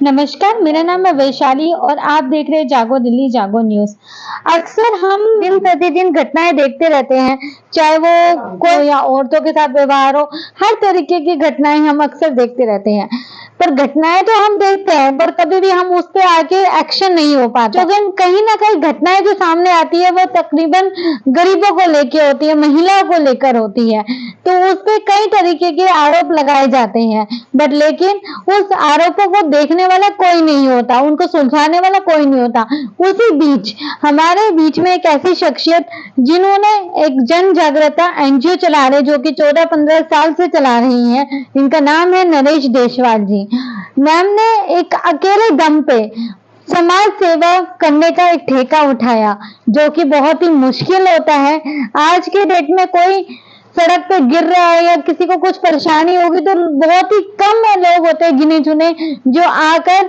नमस्कार, मेरा नाम है वैशाली और आप देख रहे हैं जागो दिल्ली जागो न्यूज़। अक्सर हम दिन प्रतिदिन घटनाएँ देखते रहते हैं, चाहे वो कोई या औरतों के साथ व्यवहार हो, हर तरीके की घटनाएँ हम अक्सर देखते रहते हैं। पर घटनाएँ तो हम देखते हैं, पर कभी भी हम उस पे आके एक्शन नहीं हो पाता। क्योंकि कहीं न कहीं घटनाएँ जो सामने आती है, वो तकरीबन गरीबों को लेके होती है, महिलाओं को लेकर होती है। तो उस पे कई तरीके के आरोप लगाए जाते हैं, बट लेकिन उस आरोपों को देखने वाला कोई नहीं होता, उनको सुलझाने वाला कोई नहीं होता। उसी बीच हमारे बीच में एक ऐसी शख्सियत जिन्होंने एक जन जागरूकता एनजीओ चला रहे, जो कि 14-15 साल से चला रही हैं, इनका नाम है नरेश देशवाल जी। मैम ने एक अकेले दम पे समाज सेवा करने का एक ठेका उठाया, जो कि बहुत ही मुश्किल होता है। आज के डेट में कोई सड़क पे गिर रहा है या किसी को कुछ परेशानी होगी तो बहुत ही कम लोग होते हैं गिने चुने जो आकर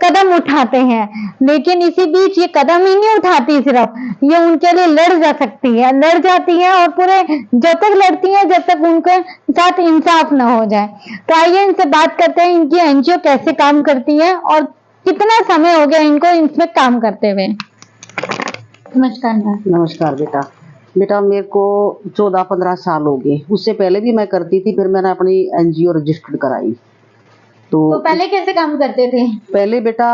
कदम उठाते हैं, लेकिन इसी बीच ये कदम ही नहीं उठाती, सिर्फ ये उनके लिए लड़ जाती है और पूरे जब तक लड़ती है जब तक उनके साथ इंसाफ ना हो जाए। तो आइए इनसे बात करते हैं, इनकी एनजीओ कैसे काम करती है और कितना समय हो गया इनको इसमें काम करते हुए। नमस्कार मैम। नमस्कार बेटा। बेटा मेरे को 14-15 साल हो गए, उससे पहले भी मैं करती थी, फिर मैंने अपनी एनजीओ रजिस्टर्ड कराई। तो पहले कैसे काम करते थे? पहले बेटा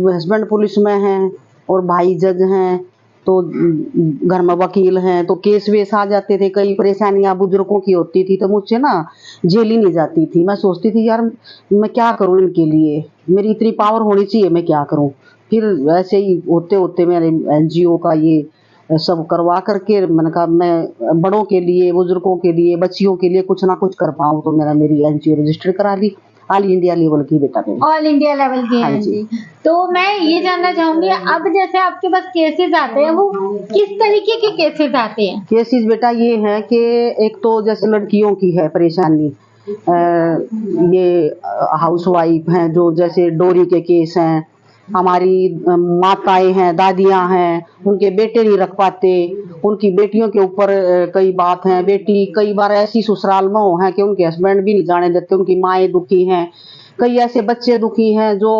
हस्बैंड पुलिस में हैं और भाई जज हैं, तो घर में वकील हैं, तो केस वेस आ जाते थे, कई परेशानियां बुजुर्गों की होती थी, तो मुझसे ना झेली नहीं जाती थी। मैं सोचती थी यार मैं क्या करूं इनके लिए, मेरी इतनी पावर होनी चाहिए, मैं क्या करूं। फिर ऐसे ही होते होते मैंने एनजीओ का ये सब करवा करके मैंने कहा मैं बड़ों के लिए, बुजुर्गों के लिए, बच्चियों के लिए कुछ ना कुछ कर पाऊँ, तो मैंने मेरी एनजीओ रजिस्टर करा ली। ऑल इंडिया लेवल की बेटा मेरी। ऑल इंडिया लेवल की हाँ है जी। जी। तो मैं ये जानना चाहूंगी, अब जैसे आपके पास केसेस आते हैं, वो किस तरीके के केसेस आते हैं? केसेस बेटा ये है कि एक तो जैसे लड़कियों की है परेशानी, ये हाउस वाइफ हैं जो जैसे डोरी के केस हैं, हमारी माताएं हैं, दादियां हैं, उनके बेटे नहीं रख पाते, उनकी बेटियों के ऊपर कई बात है। बेटी कई बार ऐसी ससुराल में हो है कि उनके हस्बैंड भी नहीं जाने देते, उनकी माएँ दुखी हैं, कई ऐसे बच्चे दुखी हैं जो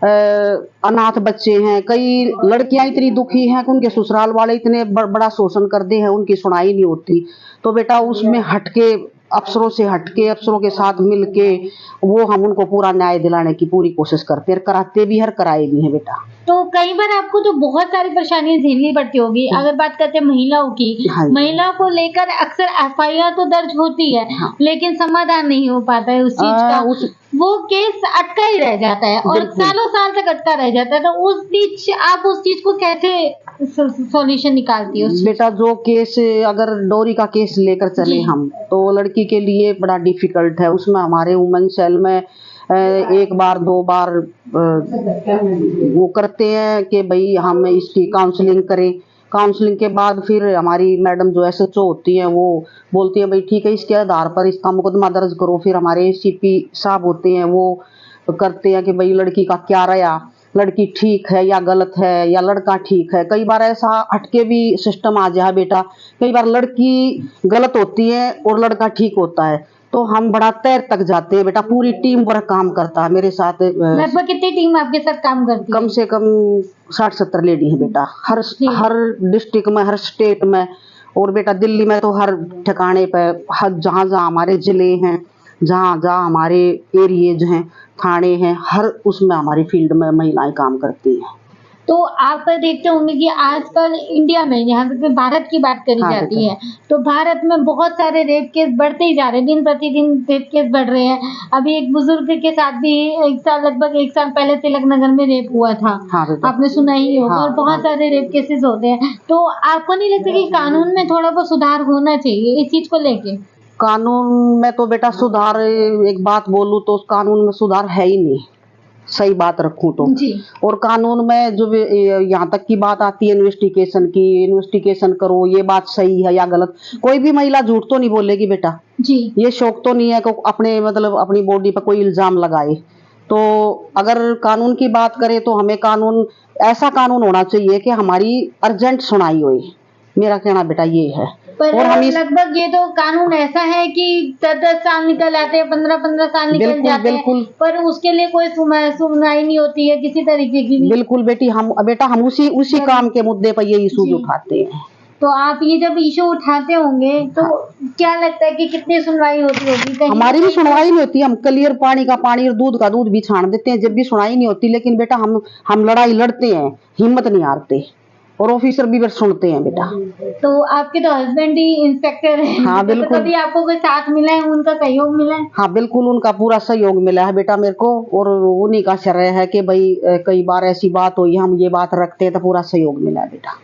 अनाथ बच्चे हैं, कई लड़कियां इतनी दुखी हैं कि उनके ससुराल वाले इतने बड़ा शोषण करते हैं, उनकी सुनाई नहीं होती। तो बेटा उसमें हटके अफसरों से हटके अफसरों के साथ मिलके वो हम उनको पूरा न्याय दिलाने की पूरी कोशिश करते हैं, कराते भी है, कराए भी हैं बेटा। तो कई बार आपको तो बहुत सारी परेशानियां झेलनी पड़ती होगी। अगर बात करते हैं महिलाओं की, हाँ। महिलाओं को लेकर अक्सर एफआईआर तो दर्ज होती है, हाँ। लेकिन समाधान नहीं हो पाता है उस चीज का। वो केस अटका ही रह जाता है और सालों साल तक अटका रह जाता है। तो उस बीच आप उस चीज को कैसे सॉल्यूशन निकालती हो? बेटा जो केस अगर डोरी का केस लेकर चले हम, तो लड़की के लिए बड़ा डिफिकल्ट है। उसमें हमारे वुमेन सेल में एक बार 2 बार वो करते हैं कि भाई हम इसकी काउंसलिंग करें। काउंसलिंग के बाद फिर हमारी मैडम जो एसएचओ होती हैं वो बोलती है भाई ठीक है, इसके आधार पर इसका मुकदमा दर्ज करो। फिर हमारे एसीपी साहब होते हैं वो करते हैं कि भाई लड़की का क्या रहा, लड़की ठीक है या गलत है या लड़का ठीक है। कई बार ऐसा हटके भी सिस्टम आ जाए बेटा, कई बार लड़की गलत होती है और लड़का ठीक होता है, तो हम बड़ा तैर तक जाते हैं बेटा। पूरी टीम वर्क काम करता है मेरे साथ। लगभग कितनी टीम आपके साथ काम करती है? कम से कम 60-70 लेडी है बेटा, हर डिस्ट्रिक्ट में, हर स्टेट में। और बेटा दिल्ली में तो हर ठिकाने पे, हर जहाँ जहाँ हमारे जिले हैं, जहाँ जहाँ हमारे एरिएज हैं, थाने हैं, हर उसमें हमारी फील्ड में महिलाएं काम करती हैं। तो आप देखते होंगे कि आजकल इंडिया में, यहाँ तक भारत की बात करी जाती है, तो भारत में बहुत सारे रेप केस बढ़ते ही जा रहे हैं, दिन प्रतिदिन रेप केस बढ़ रहे हैं। अभी एक बुजुर्ग के साथ भी लगभग 1 साल पहले तिलक नगर में रेप हुआ था। आपने सुना ही होगा। और बहुत सारे रेप केसेस होते हैं। तो आपको नहीं लगता कि कानून में थोड़ा बहुत सुधार होना चाहिए इस चीज को लेके? कानून में तो बेटा सुधार, एक बात बोलूं तो कानून में सुधार है ही नहीं, सही बात रखूं तो जी। और कानून में जो यहाँ तक की बात आती है इन्वेस्टिगेशन की, इन्वेस्टिगेशन करो ये बात सही है या गलत। कोई भी महिला झूठ तो नहीं बोलेगी बेटा जी। ये शौक तो नहीं है कि अपने मतलब अपनी बॉडी पर कोई इल्जाम लगाए। तो अगर कानून की बात करें तो हमें कानून, ऐसा कानून होना चाहिए कि हमारी अर्जेंट सुनाई होए, मेरा कहना बेटा ये है। पर और हम लगभग ये तो कानून ऐसा है कि 10-10 साल निकल आते हैं, 15-15 साल निकल बिल्कुल जाते हैं, बिल्कुल पर उसके लिए कोई सुनवाई नहीं होती है किसी तरीके की भी। बिल्कुल बेटा हम उसी काम के मुद्दे पर ये इशूज जी। उठाते हैं। तो आप ये जब इशू उठाते होंगे तो क्या लगता है कि कितनी सुनवाई होती होगी? कहीं ना हमारी भी कहीं सुनवाई नहीं होती, हम क्लियर पानी का पानी और दूध का दूध भी छान देते हैं, जब भी सुनवाई नहीं होती। लेकिन बेटा हम लड़ाई लड़ते हैं, हिम्मत नहीं हारते, और ऑफिसर भी बस सुनते हैं बेटा। तो आपके तो हस्बैंड ही इंस्पेक्टर है। हाँ, तो बिल्कुल। कभी आपको कोई साथ मिला है, उनका सहयोग मिला है? हाँ बिल्कुल, उनका पूरा सहयोग मिला है बेटा मेरे को, और उन्हीं का श्रेय है कि भाई कई बार ऐसी बात हुई, हम ये बात रखते हैं तो पूरा सहयोग मिला है बेटा।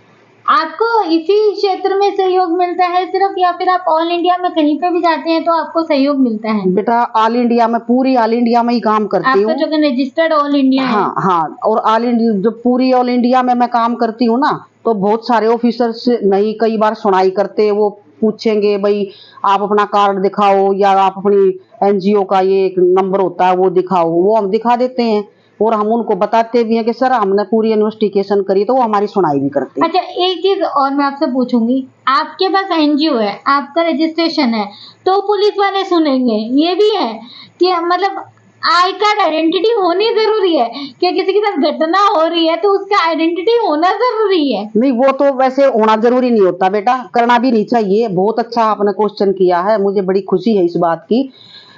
आपको इसी क्षेत्र में सहयोग मिलता है सिर्फ, या फिर आप ऑल इंडिया में कहीं पे भी जाते हैं तो आपको सहयोग मिलता है? बेटा ऑल इंडिया में, पूरी ऑल इंडिया में ही काम करती आपका हूँ। जो कि रजिस्टर्ड ऑल इंडिया है। हाँ हाँ, और ऑल इंडिया, जो पूरी ऑल इंडिया में मैं काम करती हूँ ना, तो बहुत सारे ऑफिसर्स नहीं कई बार सुनाई करते, वो पूछेंगे भाई आप अपना कार्ड दिखाओ, या आप अपनी एनजीओ का ये एक नंबर होता है वो दिखाओ, वो हम दिखा देते हैं, और हम उनको बताते भी हैं कि सर हमने पूरी इन्वेस्टिगेशन करी, तो वो हमारी सुनाई भी करते हैं। अच्छा, एक चीज और मैं आपसे पूछूंगी, आपके पास एनजीओ है, आपका रजिस्ट्रेशन है, तो पुलिस वाले सुनेंगे, ये भी है कि मतलब आई कार्ड आइडेंटिटी होनी जरूरी है कि किसी के साथ घटना हो रही है तो उसका आइडेंटिटी होना जरूरी है? नहीं, वो तो वैसे होना जरूरी नहीं होता बेटा, करना भी नहीं चाहिए। बहुत अच्छा आपने क्वेश्चन किया है, मुझे बड़ी खुशी है इस बात की।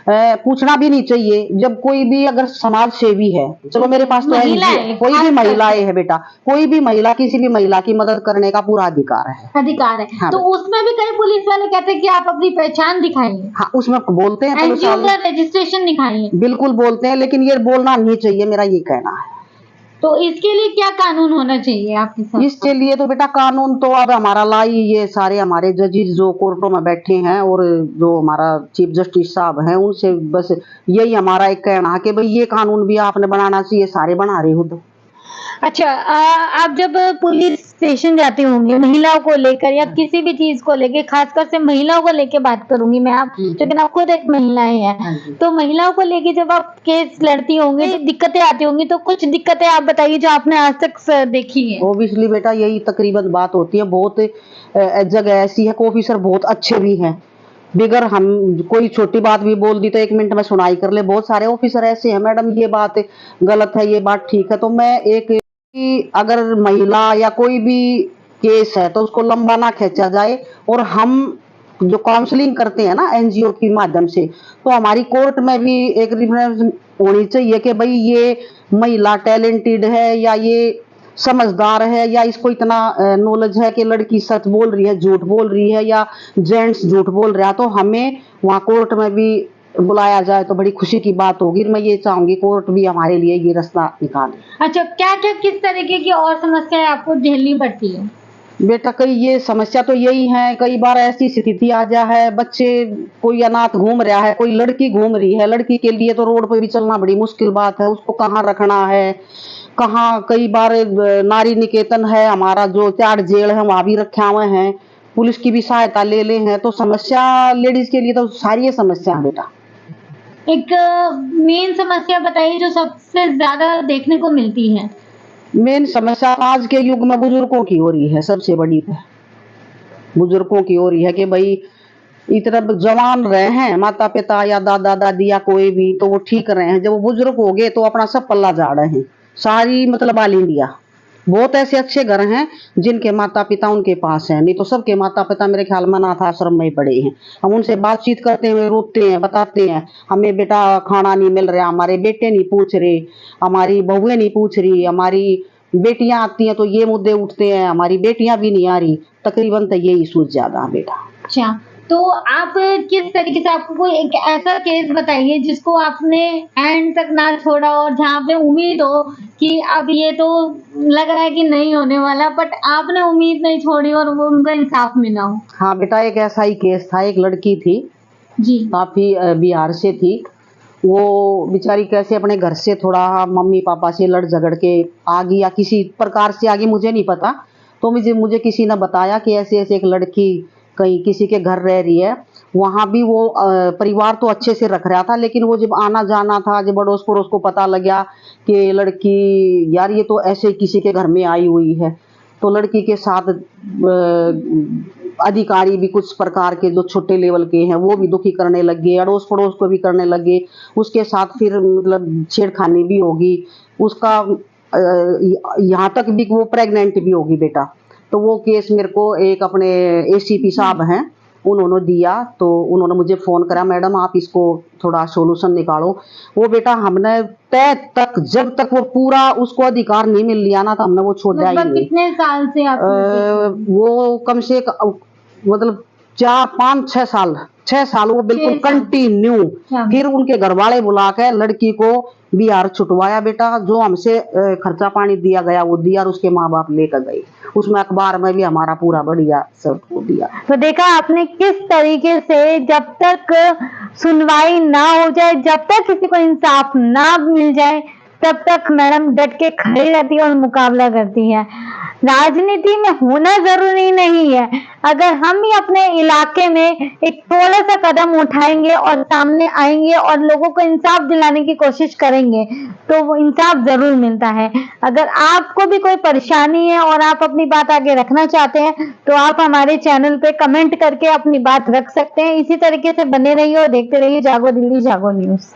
पूछना भी नहीं चाहिए। जब कोई भी अगर समाज सेवी है, चलो मेरे पास तो महिलाएं, कोई भी खास महिलाएं करके। है बेटा, कोई भी महिला, किसी भी महिला की मदद करने का पूरा अधिकार है। अधिकार है। हाँ तो उसमें भी कई पुलिस वाले कहते हैं कि आप अपनी पहचान दिखाइए, हाँ, उसमें बोलते हैं पुलिस एनजीओ वाले, का रजिस्ट्रेशन दिखाइए। बिल्कुल बोलते हैं, लेकिन ये बोलना नहीं चाहिए, मेरा ये कहना है। तो इसके लिए क्या कानून होना चाहिए आपके साथ? इसके लिए तो बेटा कानून तो अब हमारा लाई, ये सारे हमारे जजेस जो कोर्टों में बैठे हैं, और जो हमारा चीफ जस्टिस साहब हैं, उनसे बस यही हमारा एक कहना है कि भाई ये कानून भी आपने बनाना चाहिए, सारे बना रहे हो तो। अच्छा, आप जब पुलिस स्टेशन जाते होंगे महिलाओं को लेकर या किसी भी चीज को लेकर, खासकर से महिलाओं को लेकर बात करूंगी मैं, आप लेकिन आप खुद एक महिलाएं हैं, तो महिलाओं को लेकर जब आप केस लड़ती होंगी तो दिक्कतें आती होंगी, तो कुछ दिक्कतें आप बताइए जो आपने आज तक देखी है। ओबियसली बेटा यही तकरीबन बात होती है। बहुत जगह ऐसी है कि ऑफिसर बहुत अच्छे भी हैं, बिगर हम कोई छोटी बात भी बोल दी तो 1 मिनट में सुनाई कर ले। बहुत सारे ऑफिसर ऐसे हैं, मैडम ये बात गलत है, ये बात ठीक है। तो मैं एक कि अगर महिला या कोई भी केस है तो उसको लंबा ना खींचा जाए, और हम जो काउंसलिंग करते हैं ना एनजीओ के माध्यम से, तो हमारी कोर्ट में भी एक रिप्रेजेंटेशन होनी चाहिए कि भाई ये महिला टैलेंटेड है, या ये समझदार है, या इसको इतना नॉलेज है कि लड़की सच बोल रही है, झूठ बोल रही है, या जेंट्स झूठ बोल रहा है। तो हमें वहाँ कोर्ट में भी बुलाया जाए तो बड़ी खुशी की बात होगी। मैं ये चाहूंगी कोर्ट भी हमारे लिए ये रास्ता निकाले। अच्छा, क्या क्या किस तरीके की और समस्याएं आपको झेलनी पड़ती है? बेटा कई ये समस्या तो यही है, कई बार ऐसी स्थिति आ जा है, बच्चे कोई अनाथ घूम रहा है, कोई लड़की घूम रही है, लड़की के लिए तो रोड पे भी चलना बड़ी मुश्किल बात है, उसको कहाँ रखना है, कहाँ। कई बार नारी निकेतन है हमारा, जो त्याग जेल है, वहां भी रखे हुए हैं, पुलिस की भी सहायता ले ले हैं। तो समस्या लेडीज के लिए तो सारी समस्या है बेटा। एक मेन समस्या बताइए जो सबसे ज्यादा देखने को मिलती है। मेन समस्या आज के युग में बुजुर्गों की हो रही है, सबसे बड़ी बुजुर्गों की हो रही है कि भाई इतना जवान रहे हैं माता पिता या दादा दादी या कोई भी, तो वो ठीक रहे हैं, जब वो बुजुर्ग हो गए तो अपना सब पल्ला झाड़ रहे हैं। सारी मतलब ऑल इंडिया बहुत ऐसे अच्छे घर हैं जिनके माता पिता उनके पास हैं, नहीं तो सबके माता पिता मेरे ख्याल में अनाथ आश्रम में ही पड़े हैं। हम उनसे बातचीत करते हैं, रोते हैं, बताते हैं हमें बेटा खाना नहीं मिल रहा, हमारे बेटे नहीं पूछ रहे, हमारी बहुएं नहीं पूछ रही, हमारी बेटियां आती हैं तो ये मुद्दे उठते हैं, हमारी बेटियां भी नहीं आ रही। तकरीबन तो ये इशूज ज्यादा है बेटा। अच्छा, तो आप किस तरीके से, आपको कोई एक ऐसा केस बताइए जिसको आपने एंड तक ना छोड़ा और जहाँ पे उम्मीद हो कि अब ये तो लग रहा है कि नहीं होने वाला, बट आपने उम्मीद नहीं छोड़ी और वो उनको इंसाफ मिला हो? हाँ बेटा, एक ऐसा ही केस था। एक लड़की थी, जी। काफी बिहार से थी। वो बेचारी कैसे अपने घर से थोड़ा मम्मी पापा से लड़ झगड़ के आ गई, या किसी प्रकार से आ गई, मुझे नहीं पता। तो मुझे किसी ने बताया कि ऐसे ऐसे एक लड़की कहीं किसी के घर रह रही है। वहां भी वो परिवार तो अच्छे से रख रहा था, लेकिन वो जब आना जाना था, जब अड़ोस पड़ोस को पता लगा कि लड़की यार ये तो ऐसे किसी के घर में आई हुई है, तो लड़की के साथ अधिकारी भी कुछ प्रकार के जो छोटे लेवल के हैं वो भी दुखी करने लगे, अड़ोस पड़ोस को भी करने लगे। उसके साथ फिर मतलब छेड़खानी भी होगी उसका, यहाँ तक भी वो प्रेग्नेंट भी होगी बेटा। तो वो केस मेरे को एक अपने एसीपी साहब हैं उन्होंने दिया, तो उन्होंने मुझे फोन करा, मैडम आप इसको थोड़ा सोल्यूशन निकालो। वो बेटा हमने तय तक जब तक वो पूरा उसको अधिकार नहीं मिल लिया ना तो हमने वो छोड़ा ही मतलब नहीं। कितने साल से आप वो कम से मतलब 6 साल वो बिल्कुल 6 साल। कंटिन्यू। फिर उनके घर वाले बुला के लड़की को बिहार छुटवाया बेटा, जो हमसे खर्चा पानी दिया गया वो दिया और उसके माँ बाप लेकर गए। उसमें अखबार में भी हमारा पूरा बढ़िया सब दिया। तो देखा आपने किस तरीके से जब तक सुनवाई ना हो जाए, जब तक किसी को इंसाफ ना मिल जाए, तब तक मैडम डट के खड़ी रहती है और मुकाबला करती है। राजनीति में होना जरूरी नहीं है, अगर हम ही अपने इलाके में एक थोड़ा सा कदम उठाएंगे और सामने आएंगे और लोगों को इंसाफ दिलाने की कोशिश करेंगे तो वो इंसाफ जरूर मिलता है। अगर आपको भी कोई परेशानी है और आप अपनी बात आगे रखना चाहते हैं तो आप हमारे चैनल पे कमेंट करके अपनी बात रख सकते हैं। इसी तरीके से बने रहिए और देखते रहिए जागो दिल्ली जागो न्यूज़।